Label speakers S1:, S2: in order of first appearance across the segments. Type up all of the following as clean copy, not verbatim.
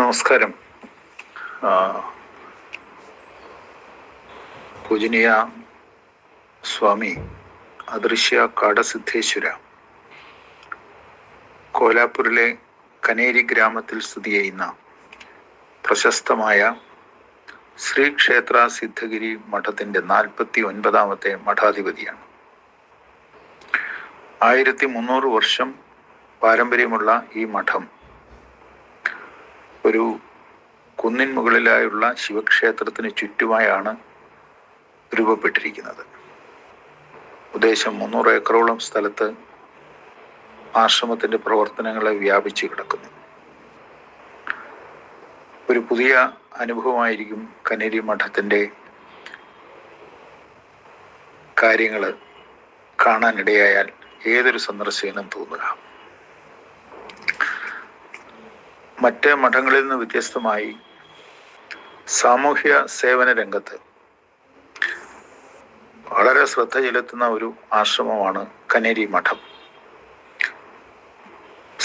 S1: നമസ്കാരം. പൂജനീയ സ്വാമി അദൃശ്യ കാടസിദ്ധേശ്വര കോലാപ്പൂരിലെ കനേരി ഗ്രാമത്തിൽ സ്ഥിതി ചെയ്യുന്ന പ്രശസ്തമായ ശ്രീക്ഷേത്ര സിദ്ധഗിരി മഠത്തിന്റെ 49ാമത്തെ മഠാധിപതിയാണ്. 1300 വർഷം പാരമ്പര്യമുള്ള ഈ മഠം ഒരു കുന്നിൻ മുകളിലായുള്ള ശിവക്ഷേത്രത്തിന് ചുറ്റുമായാണ് രൂപപ്പെട്ടിരിക്കുന്നത്. ഉദ്ദേശം 300 ഏക്കറോളം സ്ഥലത്ത് ആശ്രമത്തിന്റെ പ്രവർത്തനങ്ങളെ വ്യാപിച്ചു കിടക്കുന്നു. ഒരു പുതിയ അനുഭവമായിരിക്കും കനേരി മഠത്തിന്റെ കാര്യങ്ങൾ കാണാനിടയായാൽ ഏതൊരു സന്ദർശകനും തോന്നുക. മറ്റ് മഠങ്ങളിൽ നിന്ന് വ്യത്യസ്തമായി സാമൂഹ്യ സേവന രംഗത്ത് വളരെ ശ്രദ്ധ ചെലുത്തുന്ന ഒരു ആശ്രമമാണ് കനേരി മഠം.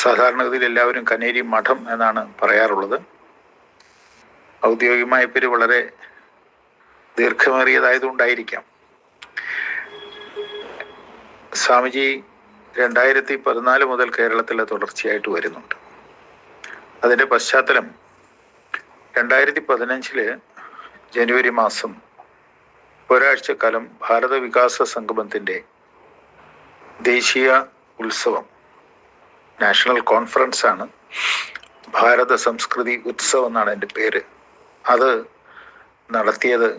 S1: സാധാരണഗതിയിൽ എല്ലാവരും കനേരി മഠം എന്നാണ് പറയാറുള്ളത്. ഔദ്യോഗികമായ പേര് വളരെ ദീർഘമേറിയതായതുകൊണ്ടായിരിക്കാം. സ്വാമിജി 2014 മുതൽ കേരളത്തിൽ തുടർച്ചയായിട്ട് വരുന്നുണ്ട്. അതിൻ്റെ പശ്ചാത്തലം 2015 ജനുവരി മാസം ഒരാഴ്ചക്കാലം ഭാരത വികാസ സംഗമത്തിൻ്റെ ദേശീയ ഉത്സവം, നാഷണൽ കോൺഫറൻസ് ആണ്, ഭാരത സംസ്കൃതി ഉത്സവം എന്നാണ് എൻ്റെ പേര്. അത് നടത്തിയത്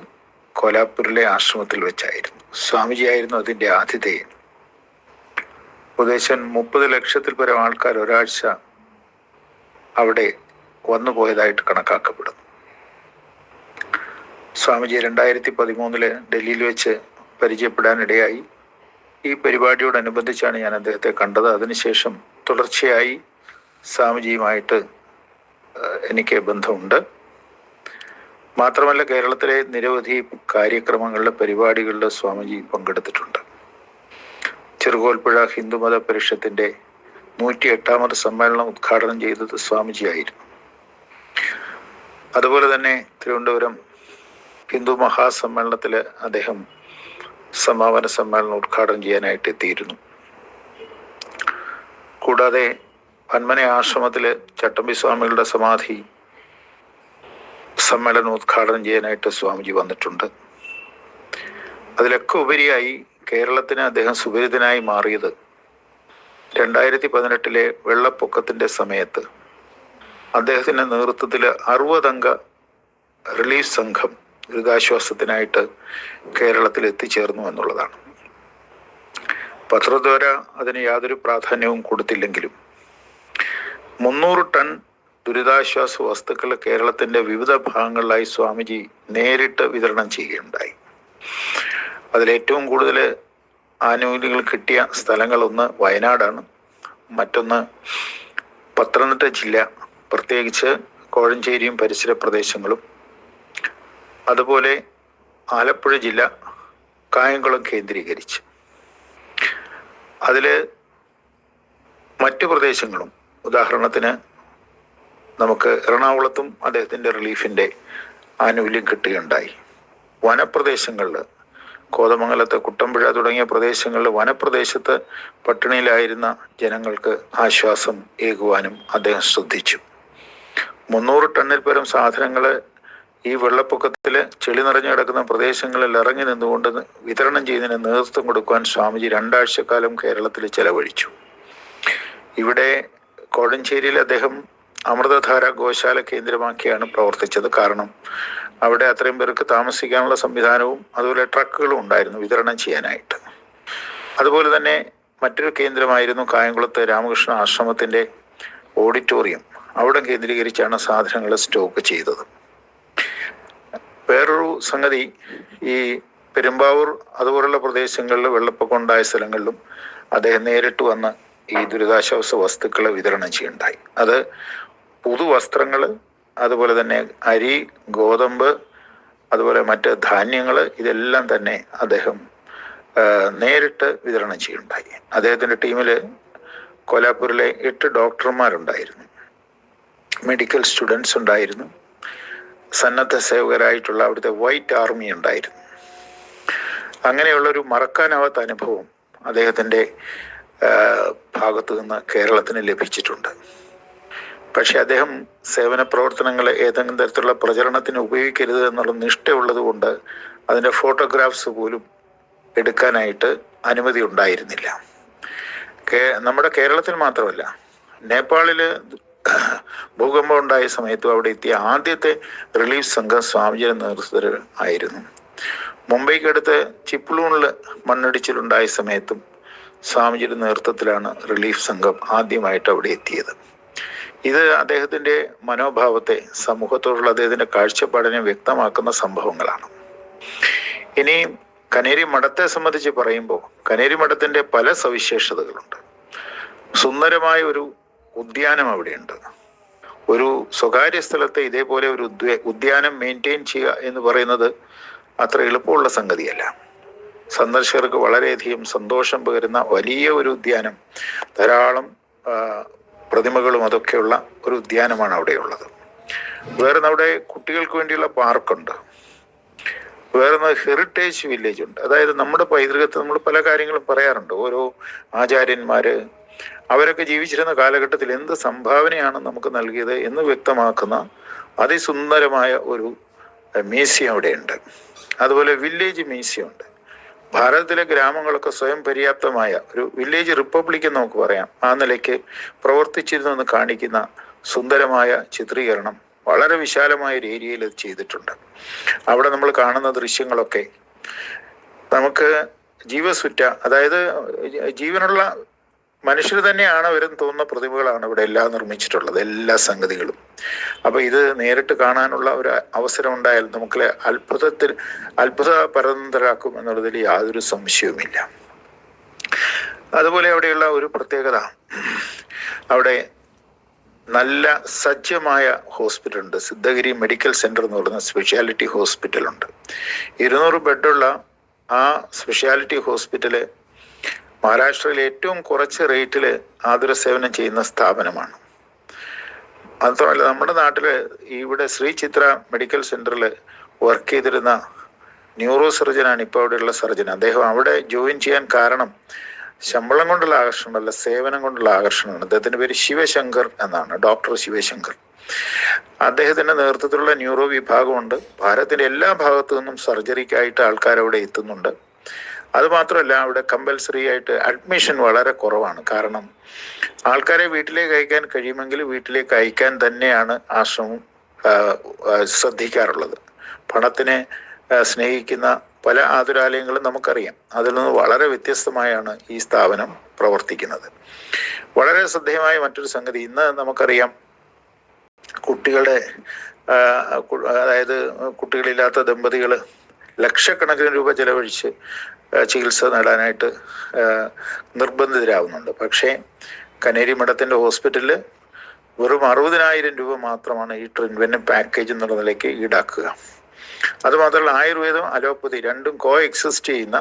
S1: കോലാപ്പൂരിലെ ആശ്രമത്തിൽ വെച്ചായിരുന്നു. സ്വാമിജി ആയിരുന്നു അതിൻ്റെ ആതിഥേയൻ. ഉദ്ദേശം 30 ലക്ഷത്തിൽ പരം ആൾക്കാർ ഒരാഴ്ച അവിടെ വന്നുപോയതായിട്ട് കണക്കാക്കപ്പെടുന്നു. സ്വാമിജി 2013 ഡൽഹിയിൽ വെച്ച് പരിചയപ്പെടാനിടയായി. ഈ പരിപാടിയോടനുബന്ധിച്ചാണ് ഞാൻ അദ്ദേഹത്തെ കണ്ടത്. അതിനുശേഷം തുടർച്ചയായി സ്വാമിജിയുമായിട്ട് എനിക്ക് ബന്ധമുണ്ട്. മാത്രമല്ല, കേരളത്തിലെ നിരവധി കാര്യക്രമങ്ങളിലെ പരിപാടികളിൽ സ്വാമിജി പങ്കെടുത്തിട്ടുണ്ട്. ചെറുകോൽപ്പുഴ ഹിന്ദുമത പരിഷത്തിന്റെ 108ാമത് സമ്മേളനം ഉദ്ഘാടനം ചെയ്തത് സ്വാമിജി ആയിരുന്നു. അതുപോലെ തന്നെ തിരുവനന്തപുരം ഹിന്ദു മഹാസമ്മേളനത്തിൽ അദ്ദേഹം സമാപന സമ്മേളനം ഉദ്ഘാടനം ചെയ്യാനായിട്ട് എത്തിയിരുന്നു. കൂടാതെ പന്മന ആശ്രമത്തിൽ ചട്ടമ്പി സ്വാമികളുടെ സമാധി സമ്മേളനം ഉദ്ഘാടനം ചെയ്യാനായിട്ട് സ്വാമിജി വന്നിട്ടുണ്ട്. അതിലൊക്കെ ഉപരിയായി കേരളത്തിന് അദ്ദേഹം സുപരിതനായി മാറിയത് 2018 വെള്ളപ്പൊക്കത്തിന്റെ സമയത്ത് അദ്ദേഹത്തിന്റെ നേതൃത്വത്തിൽ 60 അംഗ റിലീഫ് സംഘം ദുരിതാശ്വാസത്തിനായിട്ട് കേരളത്തിൽ എത്തിച്ചേർന്നു എന്നുള്ളതാണ്. പത്രദ്വാര അതിന് യാതൊരു പ്രാധാന്യവും കൊടുത്തില്ലെങ്കിലും 300 ടൺ ദുരിതാശ്വാസ വസ്തുക്കൾ കേരളത്തിന്റെ വിവിധ ഭാഗങ്ങളിലായി സ്വാമിജി നേരിട്ട് വിതരണം ചെയ്യുകയുണ്ടായി. അതിലേറ്റവും കൂടുതൽ ആനുകൂല്യങ്ങൾ കിട്ടിയ സ്ഥലങ്ങളൊന്ന് വയനാടാണ്, മറ്റൊന്ന് പത്തനംതിട്ട ജില്ല, പ്രത്യേകിച്ച് കോഴഞ്ചേരിയും പരിസര പ്രദേശങ്ങളും, അതുപോലെ ആലപ്പുഴ ജില്ല കായംകുളം കേന്ദ്രീകരിച്ച്. അതിൽ മറ്റു പ്രദേശങ്ങളും, ഉദാഹരണത്തിന് നമുക്ക് എറണാകുളത്തും അദ്ദേഹത്തിൻ്റെ റിലീഫിൻ്റെ ആനുകൂല്യം കിട്ടുകയുണ്ടായി. വനപ്രദേശങ്ങളിൽ കോതമംഗലത്ത്, കുട്ടമ്പുഴ തുടങ്ങിയ പ്രദേശങ്ങളിൽ വനപ്രദേശത്ത് പട്ടിണിയിലായിരുന്ന ജനങ്ങൾക്ക് ആശ്വാസം ഏകുവാനും അദ്ദേഹം ശ്രദ്ധിച്ചു. 300 ടണ്ണിൽ പരം സാധനങ്ങൾ ഈ വെള്ളപ്പൊക്കത്തിൽ ചെളി നിറഞ്ഞു കിടക്കുന്ന പ്രദേശങ്ങളിൽ ഇറങ്ങി നിന്നുകൊണ്ട് വിതരണം ചെയ്യുന്നതിന് നേതൃത്വം കൊടുക്കുവാൻ സ്വാമിജി 2 ആഴ്ചക്കാലം കേരളത്തിൽ ചെലവഴിച്ചു. ഇവിടെ കോഴഞ്ചേരിയിൽ അദ്ദേഹം അമൃതധാര ഗോശാല കേന്ദ്രമാക്കിയാണ് പ്രവർത്തിച്ചത്. കാരണം അവിടെ അത്രയും പേർക്ക് താമസിക്കാനുള്ള സംവിധാനവും അതുപോലെ ട്രക്കുകളും ഉണ്ടായിരുന്നു വിതരണം ചെയ്യാനായിട്ട്. അതുപോലെ തന്നെ മറ്റൊരു കേന്ദ്രമായിരുന്നു കായംകുളത്ത് രാമകൃഷ്ണ ആശ്രമത്തിന്റെ ഓഡിറ്റോറിയം. അവിടെ കേന്ദ്രീകരിച്ചാണ് സാധനങ്ങൾ സ്റ്റോക്ക് ചെയ്തത്. വേറൊരു സംഗതി, ഈ പെരുമ്പാവൂർ അതുപോലുള്ള പ്രദേശങ്ങളിൽ വെള്ളപ്പൊക്കം ഉണ്ടായ സ്ഥലങ്ങളിലും അദ്ദേഹം നേരിട്ട് വന്ന് ഈ ദുരിതാശ്വാസ വസ്തുക്കൾ വിതരണം ചെയ്യുണ്ടായി. അത് പുതുവസ്ത്രങ്ങൾ, അതുപോലെ തന്നെ അരി, ഗോതമ്പ്, അതുപോലെ മറ്റ് ധാന്യങ്ങൾ, ഇതെല്ലാം തന്നെ അദ്ദേഹം നേരിട്ട് വിതരണം ചെയ്യുണ്ടായി. അദ്ദേഹത്തിൻ്റെ ടീമിൽ കോലാപ്പൂരിലെ 8 ഡോക്ടർമാരുണ്ടായിരുന്നു. മെഡിക്കൽ സ്റ്റുഡൻസ് ഉണ്ടായിരുന്നു, സന്നദ്ധ സേവകരായിട്ടുള്ള അവിടുത്തെ വൈറ്റ് ആർമി ഉണ്ടായിരുന്നു. അങ്ങനെയുള്ളൊരു മറക്കാനാവാത്ത അനുഭവം അദ്ദേഹത്തിൻ്റെ ഭാഗത്തു നിന്ന് കേരളത്തിന് ലഭിച്ചിട്ടുണ്ട്. പക്ഷെ അദ്ദേഹം സേവന പ്രവർത്തനങ്ങളെ ഏതെങ്കിലും തരത്തിലുള്ള പ്രചരണത്തിന് ഉപയോഗിക്കരുത് എന്നുള്ള നിഷ്ഠയുള്ളത് കൊണ്ട് അതിൻ്റെ ഫോട്ടോഗ്രാഫ്സ് പോലും എടുക്കാനായിട്ട് അനുമതി ഉണ്ടായിരുന്നില്ല. നമ്മുടെ കേരളത്തിൽ മാത്രമല്ല, നേപ്പാളിൽ ഭൂകമ്പം ഉണ്ടായ സമയത്തും അവിടെ എത്തിയ ആദ്യത്തെ റിലീഫ് സംഘം സ്വാമിജിയുടെ നേതൃത്വത്തിൽ ആയിരുന്നു. മുംബൈക്കടുത്ത് ചിപ്ലൂണിൽ മണ്ണിടിച്ചിലുണ്ടായ സമയത്തും സ്വാമിജിയുടെ നേതൃത്വത്തിലാണ് റിലീഫ് സംഘം ആദ്യമായിട്ട് അവിടെ എത്തിയത്. ഇത് അദ്ദേഹത്തിൻ്റെ മനോഭാവത്തെ, സമൂഹത്തോടുള്ള അദ്ദേഹത്തിൻ്റെ കാഴ്ചപ്പാടിനെ വ്യക്തമാക്കുന്ന സംഭവങ്ങളാണ്. ഇനി കനേരി മഠത്തെ സംബന്ധിച്ച് പറയുമ്പോൾ കനേരി മഠത്തിൻ്റെ പല സവിശേഷതകളുണ്ട്. സുന്ദരമായ ഒരു ഉദ്യാനം അവിടെയുണ്ട്. ഒരു സ്വകാര്യ സ്ഥലത്ത് ഇതേപോലെ ഒരു ഉദ്യാനം മെയിൻറ്റെയിൻ ചെയ്യുക എന്ന് പറയുന്നത് അത്ര എളുപ്പമുള്ള സംഗതിയല്ല. സന്ദർശകർക്ക് വളരെയധികം സന്തോഷം പകരുന്ന വലിയ ഒരു ഉദ്യാനം, ധാരാളം പ്രതിമകളും അതൊക്കെയുള്ള ഒരു ഉദ്യാനമാണ് അവിടെയുള്ളത്. വേറെ അവിടെ കുട്ടികൾക്ക് വേണ്ടിയുള്ള പാർക്കുണ്ട്. വേറെ ഹെറിറ്റേജ് വില്ലേജ് ഉണ്ട്. അതായത് നമ്മുടെ പൈതൃകത്തിൽ നമ്മൾ പല കാര്യങ്ങളും പറയാറുണ്ട്. ഓരോ ആചാര്യന്മാര് അവരൊക്കെ ജീവിച്ചിരുന്ന കാലഘട്ടത്തിൽ എന്ത് സംഭാവനയാണ് നമുക്ക് നൽകിയത് എന്ന് വ്യക്തമാക്കുന്ന അതിസുന്ദരമായ ഒരു മ്യൂസിയം അവിടെയുണ്ട്. അതുപോലെ വില്ലേജ് മ്യൂസിയം ഉണ്ട്. ഭാരതത്തിലെ ഗ്രാമങ്ങളൊക്കെ സ്വയം പര്യാപ്തമായ ഒരു വില്ലേജ് റിപ്പബ്ലിക് എന്ന് നമുക്ക് പറയാം, ആ നിലയ്ക്ക് പ്രവർത്തിച്ചിരുന്നെന്ന് കാണിക്കുന്ന സുന്ദരമായ ചിത്രീകരണം വളരെ വിശാലമായ ഒരു ഏരിയയിൽ ചെയ്തിട്ടുണ്ട്. അവിടെ നമ്മൾ കാണുന്ന ദൃശ്യങ്ങളൊക്കെ നമുക്ക് ജീവസുറ്റ, അതായത് ജീവനുള്ള മനുഷ്യർ തന്നെയാണ് അവരെന്ന് തോന്നുന്ന പ്രതിമകളാണ് ഇവിടെ എല്ലാം നിർമ്മിച്ചിട്ടുള്ളത്, എല്ലാ സംഗതികളും. അപ്പൊ ഇത് നേരിട്ട് കാണാനുള്ള ഒരു അവസരം ഉണ്ടായാൽ നമുക്ക് അത്ഭുതപരന്തരാക്കും എന്നുള്ളതിൽ യാതൊരു സംശയവുമില്ല. അതുപോലെ അവിടെയുള്ള ഒരു പ്രത്യേകത, അവിടെ നല്ല സജ്ജമായ ഹോസ്പിറ്റൽ ഉണ്ട്. സിദ്ധഗിരി മെഡിക്കൽ സെന്റർ എന്ന് പറയുന്ന സ്പെഷ്യാലിറ്റി ഹോസ്പിറ്റലുണ്ട്. 200 ബെഡുള്ള ആ സ്പെഷ്യാലിറ്റി ഹോസ്പിറ്റല് മഹാരാഷ്ട്രയിൽ ഏറ്റവും കുറച്ച് റേറ്റിൽ ആതുര സേവനം ചെയ്യുന്ന സ്ഥാപനമാണ്. മാത്രമല്ല, നമ്മുടെ നാട്ടില് ഇവിടെ ശ്രീ ചിത്ര മെഡിക്കൽ സെന്ററിൽ വർക്ക് ചെയ്തിരുന്ന ന്യൂറോ സർജനാണ് ഇപ്പോൾ അവിടെയുള്ള സർജൻ. അദ്ദേഹം അവിടെ ജോയിൻ ചെയ്യാൻ കാരണം ശമ്പളം കൊണ്ടുള്ള ആകർഷണമല്ല, സേവനം കൊണ്ടുള്ള ആകർഷണമാണ്. അദ്ദേഹത്തിന്റെ പേര് ശിവശങ്കർ എന്നാണ്, ഡോക്ടർ ശിവശങ്കർ. അദ്ദേഹത്തിന്റെ നേതൃത്വത്തിലുള്ള ന്യൂറോ വിഭാഗമുണ്ട്. ഭാരതത്തിന്റെ എല്ലാ ഭാഗത്തു നിന്നും സർജറിക്കായിട്ട് ആൾക്കാർ അവിടെ എത്തുന്നുണ്ട്. അതുമാത്രമല്ല, അവിടെ കമ്പൽസറി ആയിട്ട് അഡ്മിഷൻ വളരെ കുറവാണ്. കാരണം ആൾക്കാരെ വീട്ടിലേക്ക് അയക്കാൻ കഴിയുമെങ്കിൽ വീട്ടിലേക്ക് അയക്കാൻ തന്നെയാണ് ആശ്രമം ശ്രദ്ധിക്കാറുള്ളത്. പണത്തിനെ സ്നേഹിക്കുന്ന പല ആതുരാലയങ്ങളും നമുക്കറിയാം. അതിൽ നിന്ന് വളരെ വ്യത്യസ്തമായാണ് ഈ സ്ഥാപനം പ്രവർത്തിക്കുന്നത്. വളരെ ശ്രദ്ധേയമായ മറ്റൊരു സംഗതി, ഇന്ന് നമുക്കറിയാം കുട്ടികളുടെ അതായത് കുട്ടികളില്ലാത്ത ദമ്പതികൾ ലക്ഷക്കണക്കിന് രൂപ ചെലവഴിച്ച് ചികിത്സ നേടാനായിട്ട് നിർബന്ധിതരാകുന്നുണ്ട്. പക്ഷേ കനേരി മഠത്തിൻ്റെ ഹോസ്പിറ്റലിൽ വെറും 60,000 രൂപ മാത്രമാണ് ഈ ട്രീറ്റ്മെൻറ്റ് പാക്കേജ് എന്നുള്ള നിലയ്ക്ക് ഈടാക്കുക. അതുമാത്രമല്ല, ആയുർവേദം അലോപ്പതി രണ്ടും കോ എക്സിസ്റ്റ് ചെയ്യുന്ന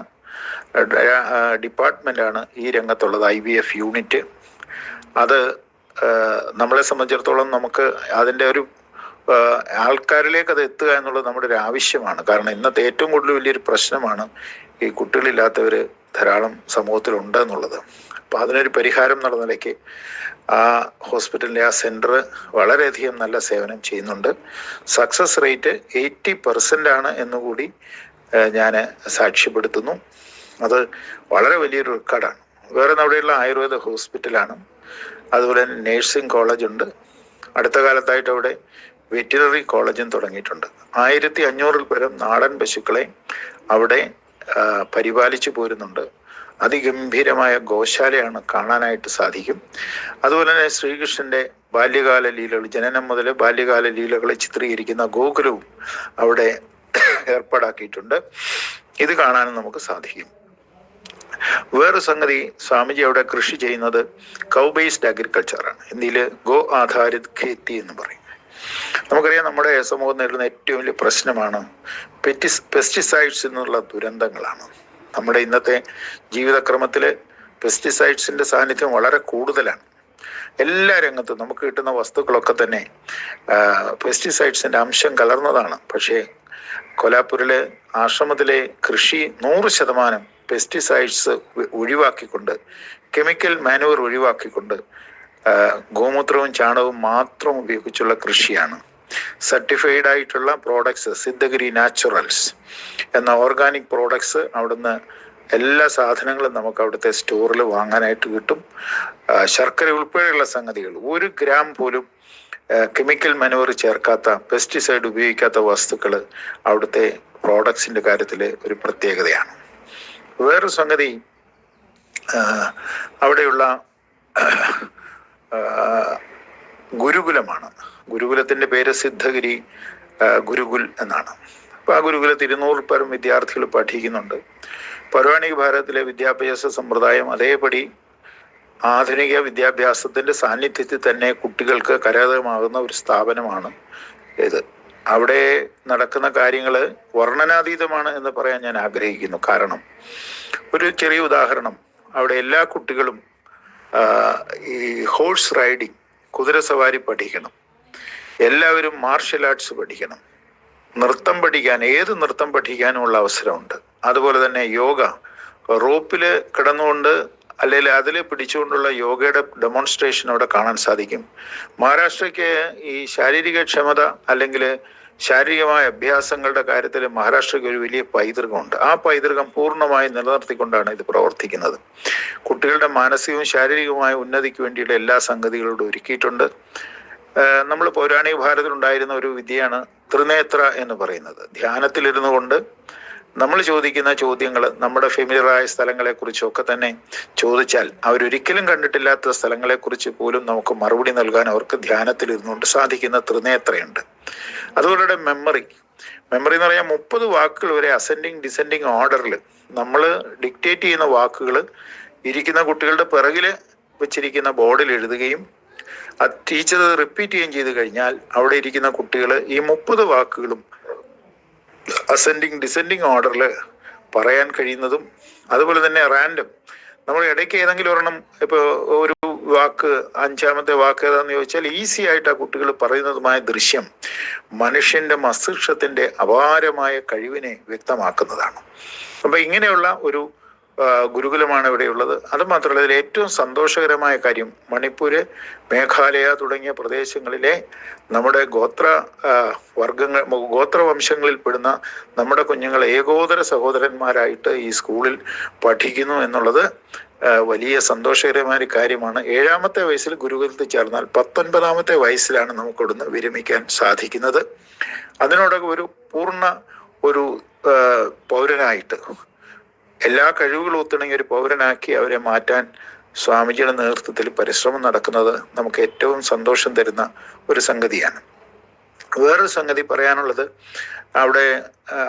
S1: ഡിപ്പാർട്ട്മെൻ്റാണ് ഈ രംഗത്തുള്ളത്, IVF യൂണിറ്റ്. അത് നമ്മളെ സംബന്ധിച്ചിടത്തോളം നമുക്ക് അതിൻ്റെ ഒരു ആൾക്കാരിലേക്ക് അത് എത്തുക എന്നുള്ളത് നമ്മുടെ ഒരു ആവശ്യമാണ്. കാരണം ഇന്നത്തെ ഏറ്റവും കൂടുതൽ വലിയൊരു പ്രശ്നമാണ് ഈ കുട്ടികളില്ലാത്തവർ ധാരാളം സമൂഹത്തിലുണ്ട് എന്നുള്ളത്. അപ്പം അതിനൊരു പരിഹാരം എന്നുള്ള നിലയ്ക്ക് ആ ഹോസ്പിറ്റലിൻ്റെ ആ സെൻറ്റർ വളരെയധികം നല്ല സേവനം ചെയ്യുന്നുണ്ട്. സക്സസ് റേറ്റ് 80% ആണ് എന്നുകൂടി ഞാൻ സാക്ഷ്യപ്പെടുത്തുന്നു. അത് വളരെ വലിയൊരു റെക്കോർഡാണ്. വേറെ അവിടെയുള്ള ആയുർവേദ ഹോസ്പിറ്റലാണ്. അതുപോലെ തന്നെ നേഴ്സിംഗ് കോളേജുണ്ട്. അടുത്ത കാലത്തായിട്ട് അവിടെ വെറ്റിനറി കോളേജും തുടങ്ങിയിട്ടുണ്ട്. 1500 പരം നാടൻ പശുക്കളെ അവിടെ പരിപാലിച്ചു പോരുന്നുണ്ട്. അതിഗംഭീരമായ ഗോശാലയാണ്, കാണാനായിട്ട് സാധിക്കും. അതുപോലെ തന്നെ ശ്രീകൃഷ്ണന്റെ ബാല്യകാല ലീലകൾ, ജനനം മുതൽ ബാല്യകാല ലീലകളെ ചിത്രീകരിക്കുന്ന ഗോകുലവും അവിടെ ഏർപ്പാടാക്കിയിട്ടുണ്ട്. ഇത് കാണാനും നമുക്ക് സാധിക്കും. വേറൊരു സംഗതി, സ്വാമിജി അവിടെ കൃഷി ചെയ്യുന്നത് കൗ ബേസ്ഡ് അഗ്രികൾച്ചറാണ്. ഇന്ത്യയിൽ ഗോ ആധാരിത് ഖേത്തി എന്ന് പറയും. നമുക്കറിയാം, നമ്മുടെ സമൂഹം നേരിടുന്ന ഏറ്റവും വലിയ പ്രശ്നമാണ് പെസ്റ്റിസൈഡ്സ് എന്നുള്ള ദുരന്തങ്ങളാണ്. നമ്മുടെ ഇന്നത്തെ ജീവിതക്രമത്തിൽ പെസ്റ്റിസൈഡ്സിന്റെ സാന്നിധ്യം വളരെ കൂടുതലാണ്. എല്ലാ രംഗത്തും നമുക്ക് കിട്ടുന്ന വസ്തുക്കളൊക്കെ തന്നെ പെസ്റ്റിസൈഡ്സിൻ്റെ അംശം കലർന്നതാണ്. പക്ഷേ കൊലാപ്പൂരിലെ ആശ്രമത്തിലെ കൃഷി 100% പെസ്റ്റിസൈഡ്സ് ഒഴിവാക്കിക്കൊണ്ട്, കെമിക്കൽ മാനുവർ ഒഴിവാക്കിക്കൊണ്ട് ഗോമൂത്രവും ചാണകവും മാത്രം ഉപയോഗിച്ചുള്ള കൃഷിയാണ്. സർട്ടിഫൈഡ് ആയിട്ടുള്ള പ്രോഡക്ട്സ്, സിദ്ധഗിരി നാച്ചുറൽസ് എന്ന ഓർഗാനിക് പ്രോഡക്ട്സ് അവിടുന്ന് എല്ലാ സാധനങ്ങളും നമുക്ക് അവിടുത്തെ സ്റ്റോറിൽ വാങ്ങാനായിട്ട് കിട്ടും. ശർക്കര ഉൾപ്പെടെയുള്ള സംഗതികൾ 1 ഗ്രാം പോലും കെമിക്കൽ മാനുവർ ചേർക്കാത്ത, പെസ്റ്റിസൈഡ് ഉപയോഗിക്കാത്ത വസ്തുക്കൾ അവിടുത്തെ പ്രോഡക്ട്സിൻ്റെ കാര്യത്തിൽ ഒരു പ്രത്യേകതയാണ്. വേറൊരു സംഗതി, അവിടെയുള്ള ഗുരുകുലമാണ്. ഗുരുകുലത്തിൻ്റെ പേര് സിദ്ധഗിരി ഗുരുകുൽ എന്നാണ്. അപ്പോൾ ആ ഗുരുകുലത്തിൽ 200 പരം വിദ്യാർത്ഥികൾ പഠിക്കുന്നുണ്ട്. പൗരാണിക ഭാരതത്തിലെ വിദ്യാഭ്യാസ സമ്പ്രദായം അതേപടി ആധുനിക വിദ്യാഭ്യാസത്തിൻ്റെ സാന്നിധ്യത്തിൽ തന്നെ കുട്ടികൾക്ക് കരഗതമാകുന്ന ഒരു സ്ഥാപനമാണ് ഇത്. അവിടെ നടക്കുന്ന കാര്യങ്ങൾ വർണ്ണനാതീതമാണ് എന്ന് പറയാൻ ഞാൻ ആഗ്രഹിക്കുന്നു. കാരണം ഒരു ചെറിയ ഉദാഹരണം, അവിടെ എല്ലാ കുട്ടികളും ഈ ഹോഴ്സ് റൈഡിങ്, കുതിരസവാരി പഠിക്കണം. എല്ലാവരും മാർഷൽ ആർട്സ് പഠിക്കണം. നൃത്തം പഠിക്കാൻ, ഏത് നൃത്തം പഠിക്കാനുമുള്ള അവസരമുണ്ട്. അതുപോലെ തന്നെ യോഗ, റോപ്പിൽ കിടന്നുകൊണ്ട് അല്ലെങ്കിൽ അതിൽ പിടിച്ചുകൊണ്ടുള്ള യോഗയുടെ ഡെമോൺസ്ട്രേഷൻ അവിടെ കാണാൻ സാധിക്കും. മഹാരാഷ്ട്രയ്ക്ക് ഈ ശാരീരിക ക്ഷമത അല്ലെങ്കിൽ ശാരീരികമായ അഭ്യാസങ്ങളുടെ കാര്യത്തിൽ മഹാരാഷ്ട്രയ്ക്ക് ഒരു വലിയ പൈതൃകമുണ്ട്. ആ പൈതൃകം പൂർണ്ണമായി നിലനിർത്തിക്കൊണ്ടാണ് ഇത് പ്രവർത്തിക്കുന്നത്. കുട്ടികളുടെ മാനസികവും ശാരീരികവുമായ ഉന്നതിക്ക് വേണ്ടിയുള്ള എല്ലാ സംഗതികളോടും ഒരുക്കിയിട്ടുണ്ട്. നമ്മൾ പൗരാണിക ഭാരതത്തിലുണ്ടായിരുന്ന ഒരു വിദ്യയാണ് ത്രിനേത്ര എന്ന് പറയുന്നത്. ധ്യാനത്തിലിരുന്നു കൊണ്ട് നമ്മൾ ചോദിക്കുന്ന ചോദ്യങ്ങൾ, നമ്മുടെ ഫെമിലിയറായ സ്ഥലങ്ങളെക്കുറിച്ചൊക്കെ തന്നെ ചോദിച്ചാൽ അവരൊരിക്കലും കണ്ടിട്ടില്ലാത്ത സ്ഥലങ്ങളെക്കുറിച്ച് പോലും നമുക്ക് മറുപടി നൽകാൻ അവർക്ക് ധ്യാനത്തിലിരുന്നുകൊണ്ട് സാധിക്കുന്ന ത്രിനേത്രയുണ്ട്. അതുപോലെ മെമ്മറി എന്ന് പറഞ്ഞാൽ 30 വാക്കുകൾ വരെ അസെൻഡിങ് ഡിസെൻഡിങ് ഓർഡറിൽ നമ്മൾ ഡിക്റ്റേറ്റ് ചെയ്യുന്ന വാക്കുകൾ ഇരിക്കുന്ന കുട്ടികളുടെ പിറകിൽ വെച്ചിരിക്കുന്ന ബോർഡിൽ എഴുതുകയും അത് ടീച്ചർ റിപ്പീറ്റ് ചെയ്യുകയും ചെയ്ത് കഴിഞ്ഞാൽ അവിടെ ഇരിക്കുന്ന കുട്ടികൾ ഈ 30 വാക്കുകളും അസെൻഡിങ് ഡിസെൻഡിങ് ഓർഡറിൽ പറയാൻ കഴിയുന്നതും, അതുപോലെ തന്നെ റാൻഡം, നമ്മൾ ഇടയ്ക്ക് ഏതെങ്കിലും ഒരെണ്ണം, ഇപ്പോൾ ഒരു വാക്ക് 5ാമത്തെ വാക്ക് ഏതാണെന്ന് ചോദിച്ചാൽ ഈസി ആയിട്ട് ആ കുട്ടികൾ പറയുന്നതുമായ ദൃശ്യം മനുഷ്യൻ്റെ മസ്തിഷ്കത്തിൻ്റെ അപാരമായ കഴിവിനെ വ്യക്തമാക്കുന്നതാണ്. അപ്പം ഇങ്ങനെയുള്ള ഒരു ഗുരുകുലമാണ് ഇവിടെയുള്ളത്. അതുമാത്രമല്ല, ഇതിൽ ഏറ്റവും സന്തോഷകരമായ കാര്യം, മണിപ്പൂര്, മേഘാലയ തുടങ്ങിയ പ്രദേശങ്ങളിലെ നമ്മുടെ ഗോത്രവംശങ്ങളിൽ പെടുന്ന നമ്മുടെ കുഞ്ഞുങ്ങൾ ഏകോദര സഹോദരന്മാരായിട്ട് ഈ സ്കൂളിൽ പഠിക്കുന്നു എന്നുള്ളത് വലിയ സന്തോഷകരമായ കാര്യമാണ്. 7ാമത്തെ വയസ്സിൽ ഗുരുകുലത്തിൽ ചേർന്നാൽ 19ാമത്തെ വയസ്സിലാണ് നമുക്കിവിടുന്ന് വിരമിക്കാൻ സാധിക്കുന്നത്. അതിനോടൊക്കെ ഒരു പൂർണ്ണ ഒരു പൗരനായിട്ട്, എല്ലാ കഴിവുകളും ഒത്തിണങ്ങിയ ഒരു പൗരനാക്കി അവരെ മാറ്റാൻ സ്വാമിജിയുടെ നേതൃത്വത്തിൽ പരിശ്രമം നടക്കുന്നത് നമുക്ക് ഏറ്റവും സന്തോഷം തരുന്ന ഒരു സംഗതിയാണ്. വേറൊരു സംഗതി പറയാനുള്ളത്, അവിടെ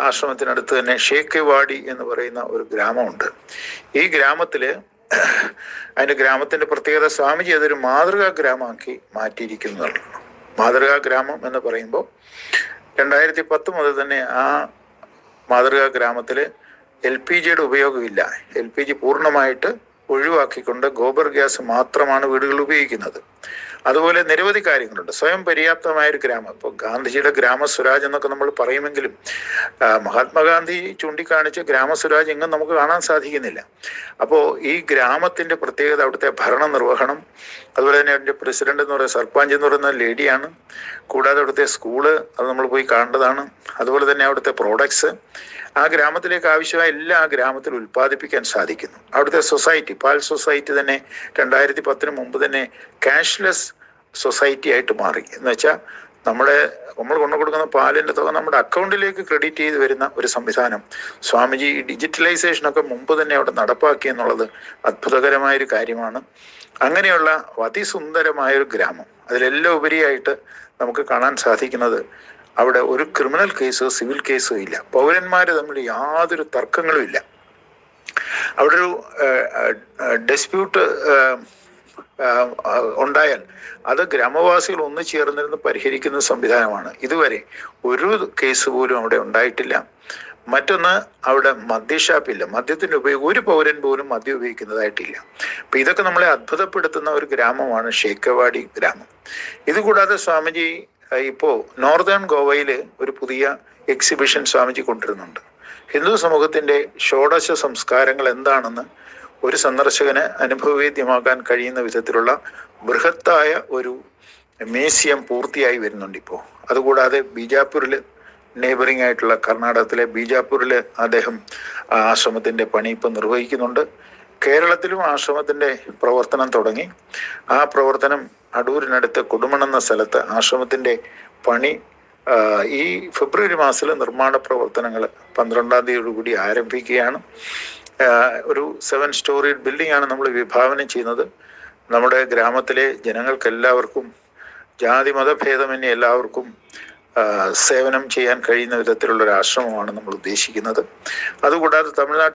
S1: ആശ്രമത്തിനടുത്ത് തന്നെ ഷേഖേവാടി എന്ന് പറയുന്ന ഒരു ഗ്രാമമുണ്ട്. ഈ ഗ്രാമത്തിൽ അതിൻ്റെ ഗ്രാമത്തിൻ്റെ പ്രത്യേകത, സ്വാമിജി അതൊരു മാതൃകാ ഗ്രാമമാക്കി മാറ്റിയിരിക്കുന്നതാണ്. മാതൃകാ ഗ്രാമം എന്ന് പറയുമ്പോൾ 2010 മുതൽ തന്നെ ആ മാതൃകാ ഗ്രാമത്തിൽ LPGയുടെ ഉപയോഗമില്ല. LPG പൂർണ്ണമായിട്ട് ഒഴിവാക്കിക്കൊണ്ട് ഗോബർ ഗ്യാസ് മാത്രമാണ് വീടുകൾ ഉപയോഗിക്കുന്നത്. അതുപോലെ നിരവധി കാര്യങ്ങളുണ്ട്. സ്വയം പര്യാപ്തമായൊരു ഗ്രാമം. ഇപ്പോൾ ഗാന്ധിജിയുടെ ഗ്രാമസ്വരാജ് എന്നൊക്കെ നമ്മൾ പറയുമെങ്കിലും മഹാത്മാഗാന്ധി ചൂണ്ടിക്കാണിച്ച ഗ്രാമസ്വരാജ് എങ്ങും നമുക്ക് കാണാൻ സാധിക്കുന്നില്ല. അപ്പോൾ ഈ ഗ്രാമത്തിൻ്റെ പ്രത്യേകത അവിടുത്തെ ഭരണ നിർവഹണം, അതുപോലെ തന്നെ അതിൻ്റെ പ്രസിഡന്റ് എന്ന് പറയുന്ന സർപഞ്ച് എന്ന് പറയുന്ന ലേഡിയാണ്. കൂടാതെ അവിടുത്തെ സ്കൂള്, അത് നമ്മൾ പോയി കാണേണ്ടതാണ്. അതുപോലെ തന്നെ അവിടുത്തെ പ്രോഡക്ട്സ്, ആ ഗ്രാമത്തിലേക്ക് ആവശ്യമായ എല്ലാം ആ ഗ്രാമത്തിൽ ഉൽപ്പാദിപ്പിക്കാൻ സാധിക്കുന്നു. അവിടുത്തെ സൊസൈറ്റി, പാൽ സൊസൈറ്റി തന്നെ 2010 മുമ്പ് തന്നെ ക്യാഷ്ലെസ് സൊസൈറ്റി ആയിട്ട് മാറി. എന്ന് വെച്ചാൽ നമ്മൾ കൊണ്ടു കൊടുക്കുന്ന പാലിൻ്റെ തുക നമ്മുടെ അക്കൗണ്ടിലേക്ക് ക്രെഡിറ്റ് ചെയ്ത് വരുന്ന ഒരു സംവിധാനം സ്വാമിജി ഡിജിറ്റലൈസേഷനൊക്കെ മുമ്പ് തന്നെ അവിടെ നടപ്പാക്കി എന്നുള്ളത് അത്ഭുതകരമായൊരു കാര്യമാണ്. അങ്ങനെയുള്ള അതിസുന്ദരമായൊരു ഗ്രാമം. അതിലെല്ലാം ഉപരിയായിട്ട് നമുക്ക് കാണാൻ സാധിക്കുന്നത് അവിടെ ഒരു ക്രിമിനൽ കേസോ സിവിൽ കേസോ ഇല്ല. പൗരന്മാർ തമ്മിൽ യാതൊരു തർക്കങ്ങളും ഇല്ല. അവിടെ ഒരു ഡിസ്പ്യൂട്ട് ഉണ്ടായാൽ അത് ഗ്രാമവാസികൾ ഒന്നു ചേർന്നിരുന്ന് പരിഹരിക്കുന്ന സംവിധാനമാണ്. ഇതുവരെ ഒരു കേസ് പോലും അവിടെ ഉണ്ടായിട്ടില്ല. മറ്റൊന്ന്, അവിടെ മദ്യഷാപ്പില്ല. മദ്യത്തിൻ്റെ ഉപയോഗം ഒരു പൗരൻ പോലും മദ്യം ഉപയോഗിക്കുന്നതായിട്ടില്ല. അപ്പം ഇതൊക്കെ നമ്മളെ അത്ഭുതപ്പെടുത്തുന്ന ഒരു ഗ്രാമമാണ് ഷേക്കവാടി ഗ്രാമം. ഇതുകൂടാതെ സ്വാമിജി ഇപ്പോൾ നോർത്തേൺ ഗോവയിൽ ഒരു പുതിയ എക്സിബിഷൻ സ്വാമിജി കൊണ്ടുവരുന്നുണ്ട്. ഹിന്ദു സമൂഹത്തിൻ്റെ ഷോഡശ സംസ്കാരങ്ങൾ എന്താണെന്ന് ഒരു സന്ദർശകന് അനുഭവവേദ്യമാക്കാൻ കഴിയുന്ന വിധത്തിലുള്ള ബൃഹത്തായ ഒരു മ്യൂസിയം പൂർത്തിയായി വരുന്നുണ്ട് ഇപ്പോൾ. അതുകൂടാതെ ബീജാപ്പൂരിൽ, നെയ്ബറിംഗ് ആയിട്ടുള്ള കർണാടകത്തിലെ ബീജാപ്പൂരിൽ അദ്ദേഹം ആശ്രമത്തിൻ്റെ പണി ഇപ്പം നിർവഹിക്കുന്നുണ്ട്. കേരളത്തിലും ആശ്രമത്തിൻ്റെ പ്രവർത്തനം തുടങ്ങി. ആ പ്രവർത്തനം അടൂരിനടുത്ത് കൊടുമൺ എന്ന സ്ഥലത്ത് ആശ്രമത്തിൻ്റെ പണി ഈ ഫെബ്രുവരി മാസത്തിൽ നിർമ്മാണ പ്രവർത്തനങ്ങൾ 12-ാം തീയതിയോടുകൂടി ആരംഭിക്കുകയാണ്. ഒരു 7 സ്റ്റോറി ബിൽഡിംഗ് ആണ് നമ്മൾ വിഭാവനം ചെയ്യുന്നത്. നമ്മുടെ ഗ്രാമത്തിലെ ജനങ്ങൾക്കെല്ലാവർക്കും ജാതി മതഭേദമന്യേ എല്ലാവർക്കും സേവനം ചെയ്യാൻ കഴിയുന്ന വിധത്തിലുള്ള ഒരു ആശ്രമമാണ് നമ്മൾ ഉദ്ദേശിക്കുന്നത്. അതുകൂടാതെ തമിഴ്നാട്ടിൽ